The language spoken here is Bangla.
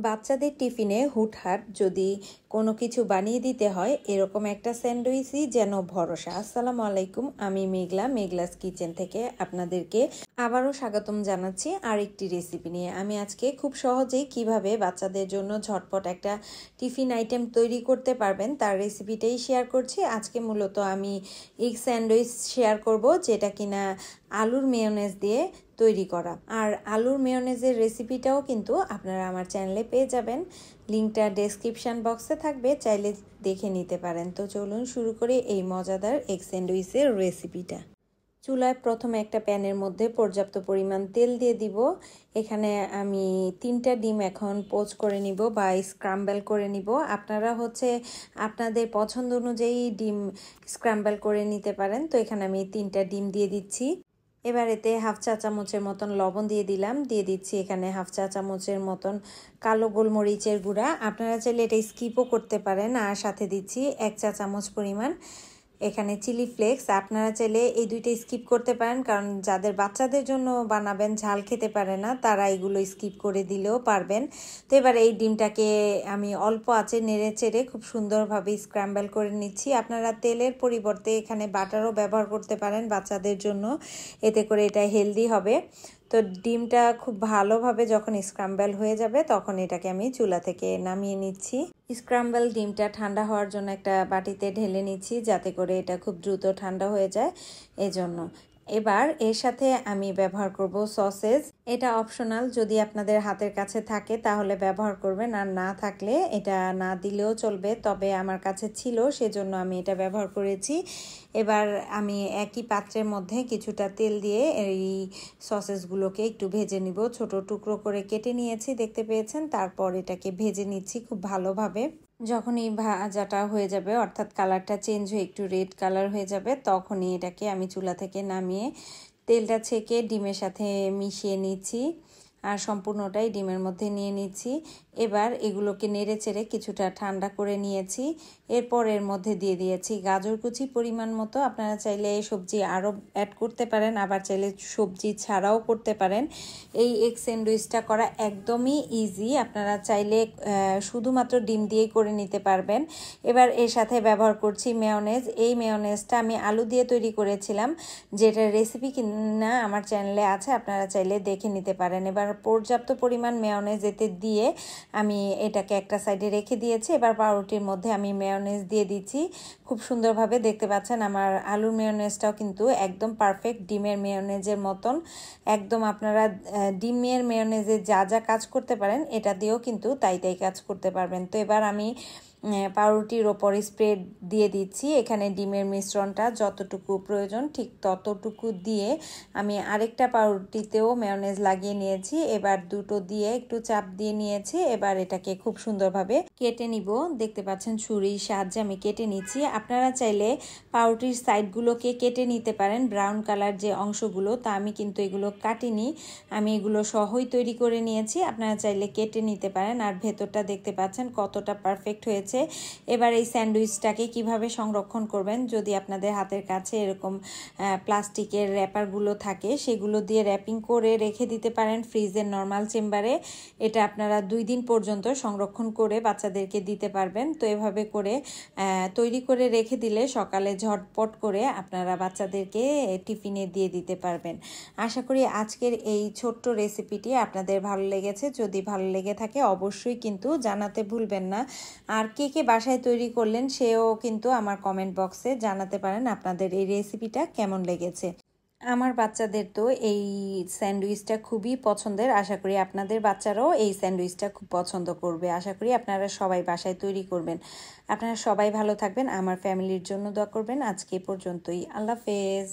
বাচ্চাদের টিফিনে হুটহাট যদি কোনো কিছু বানিয়ে দিতে হয় এরকম একটা স্যান্ডউইচই যেন ভরসা। আসসালামু আলাইকুম, আমি মেঘলাস কিচেন থেকে আপনাদেরকে আবারও স্বাগতম জানাচ্ছি আরেকটি রেসিপি নিয়ে। আমি আজকে খুব সহজেই কিভাবে বাচ্চাদের জন্য ঝটপট একটা টিফিন আইটেম তৈরি করতে পারবেন তার রেসিপিটাই শেয়ার করছি। আজকে মূলত আমি এগ স্যান্ডউইচ শেয়ার করব, যেটা কিনা আলুর মেয়োনেজ দিয়ে তৈরি করা। আর আলুর মেয়োনেজের রেসিপিটাও কিন্তু আপনারা আমার চ্যানেলে পেয়ে যাবেন, লিঙ্কটা ডেসক্রিপশান বক্সে থাকবে, চাইলে দেখে নিতে পারেন। তো চলুন শুরু করি এই মজাদার এগ স্যান্ডউইচের রেসিপিটা। চুলায় প্রথমে একটা প্যানের মধ্যে পর্যাপ্ত পরিমাণ তেল দিয়ে দিব। এখানে আমি 3টা ডিম এখন পোচ করে নিব বা স্ক্রাম্বল করে নিব। আপনারা আপনাদের পছন্দ অনুযায়ী ডিম স্ক্রাম্বল করে নিতে পারেন। তো এখানে আমি 3টা ডিম দিয়ে দিচ্ছি। এবার এতে হাফ চা চামচের মতন লবণ দিয়ে দিলাম, দিয়ে দিচ্ছি এখানে হাফ চা চামচের মতন কালো গোলমরিচের গুঁড়া। আপনারা চাইলে এটা স্কিপও করতে পারেন। আর সাথে দিচ্ছি 1 চা চামচ পরিমাণ এখানে চিলি ফ্লেক্স। আপনারা চাইলে এই দুইটা স্কিপ করতে পারেন, কারণ যাদের বাচ্চাদের জন্য বানাবেন ঝাল খেতে পারে না তারা এগুলো স্কিপ করে দিলেও পারবেন। তো এবার এই ডিমটাকে আমি অল্প আঁচে নেড়ে চেড়ে খুব সুন্দরভাবে স্ক্র্যাম্বল করে নিচ্ছি। আপনারা তেলের পরিবর্তে এখানে বাটারও ব্যবহার করতে পারেন বাচ্চাদের জন্য, এতে করে এটা হেলদি হবে। তো ডিমটা খুব ভালোভাবে যখন স্ক্রাম্বল হয়ে যাবে তখন এটাকে আমি চুলা থেকে নামিয়ে নিচ্ছি। স্ক্রাম্বল ডিমটা ঠান্ডা হওয়ার জন্য একটা বাটিতে ঢেলে নিচ্ছি, যাতে করে এটা খুব দ্রুত ঠান্ডা হয়ে যায় এজন্য। এবার এর সাথে আমি ব্যবহার করব সসেজ। এটা অপশনাল, যদি আপনাদের হাতের কাছে থাকে তাহলে ব্যবহার করবেন, আর না থাকলে এটা না দিলেও চলবে। তবে আমার কাছে ছিল সেজন্য আমি এটা ব্যবহার করেছি। এবার আমি একই পাত্রের মধ্যে কিছুটা তেল দিয়ে এই সসেসগুলোকে একটু ভেজে নিব। ছোট টুকরো করে কেটে নিয়েছি, দেখতে পেয়েছেন। তারপর এটাকে ভেজে নিচ্ছি খুব ভালোভাবে। যখনই ভাজাটা হয়ে যাবে, অর্থাৎ কালারটা চেঞ্জ হয়ে একটু রেড কালার হয়ে যাবে, তখনই এটাকে আমি চুলা থেকে নামিয়ে তেলটা ছেঁকে ডিমের সাথে মিশিয়ে নিচ্ছি আর সম্পূর্ণটাই ডিমের মধ্যে নিয়ে নিচ্ছি। এবার এগুলোকে নেড়ে চেড়ে কিছুটা ঠান্ডা করে নিয়েছি। এরপর এর মধ্যে দিয়ে দিয়েছি গাজর কুচি পরিমাণ মতো। আপনারা চাইলে সবজি আরও অ্যাড করতে পারেন, আবার চাইলে সবজি ছাড়াও করতে পারেন। এই এগ স্যান্ডউইচটা করা একদমই ইজি, আপনারা চাইলে শুধুমাত্র ডিম দিয়েই করে নিতে পারবেন। এবার এর সাথে ব্যবহার করছি মেয়োনেজ। এই মেয়োনেজটা আমি আলু দিয়ে তৈরি করেছিলাম, যেটার রেসিপি কিনা আমার চ্যানেলে আছে, আপনারা চাইলে দেখে নিতে পারেন। এবার পর্যাপ্ত পরিমাণ মেয়োনেজ এতে দিয়ে আমি এটাকে একটা সাইডে রেখে দিয়েছি। এবার পাউরুটির মধ্যে আমি মেয়োনেজ দিয়ে দিচ্ছি। খুব সুন্দরভাবে দেখতে পাচ্ছেন আমার আলুর মেয়োনেজটাও কিন্তু একদম পারফেক্ট ডিমের মেয়োনেজের মতন। একদম আপনারা ডিমের মেয়োনেজে যা যা কাজ করতে পারেন এটা দিয়েও কিন্তু তাই কাজ করতে পারবেন। তো এবার আমি পাউরুটির ওপর স্প্রেড দিয়ে দিচ্ছি। এখানে ডিমের মিশ্রণটা যতটুকু প্রয়োজন ঠিক ততটুকু দিয়ে আমি আরেকটা পাউরুটিতেও মেয়োনেজ লাগিয়ে নিয়েছি। এবার দুটো দিয়ে একটু চাপ দিয়ে নিয়েছি। এবার এটাকে খুব সুন্দরভাবে কেটে নিব। দেখতে পাচ্ছেন ছুরির সাহায্যে আমি কেটে নিচ্ছি। আপনারা চাইলে পাউরুটির সাইডগুলোকে কেটে নিতে পারেন, ব্রাউন কালার যে অংশগুলো, তা আমি কিন্তু এগুলো কাটিনি, আমি এগুলো সহই তৈরি করে নিয়েছি। আপনারা চাইলে কেটে নিতে পারেন। আর ভেতরটা দেখতে পাচ্ছেন কতটা পারফেক্ট হয়েছে। এবার এই স্যান্ডউইচটাকে কিভাবে সংরক্ষণ করবেন, যদি আপনাদের হাতের কাছে এরকম প্লাস্টিকের র্যাপারগুলো থাকে সেগুলো দিয়ে র্যাপিং করে রেখে দিতে পারেন ফ্রিজের নর্মাল চেম্বারে। এটা আপনারা 2 দিন পর্যন্ত সংরক্ষণ করে বাচ্চাদেরকে দিতে পারবেন। তো এভাবে করে তৈরি করে রেখে দিলে সকালে ঝটপট করে আপনারা বাচ্চাদেরকে টিফিনে দিয়ে দিতে পারবেন। আশা করি আজকের এই ছোট্ট রেসিপিটি আপনাদের ভালো লেগেছে। যদি ভালো লেগে থাকে অবশ্যই কিন্তু জানাতে ভুলবেন না। আর কে কে বাসায় তৈরি করলেন সেও কিন্তু আমার কমেন্ট বক্সে জানাতে পারেন আপনাদের এই রেসিপিটা কেমন লেগেছে। আমার বাচ্চাদের তো এই স্যান্ডউইচটা খুবই পছন্দের। আশা করি আপনাদের বাচ্চারাও এই স্যান্ডউইচটা খুব পছন্দ করবে। আশা করি আপনারা সবাই বাসায় তৈরি করবেন। আপনারা সবাই ভালো থাকবেন, আমার ফ্যামিলির জন্য দোয়া করবেন। আজকে পর্যন্তই, আল্লাহ হাফেজ।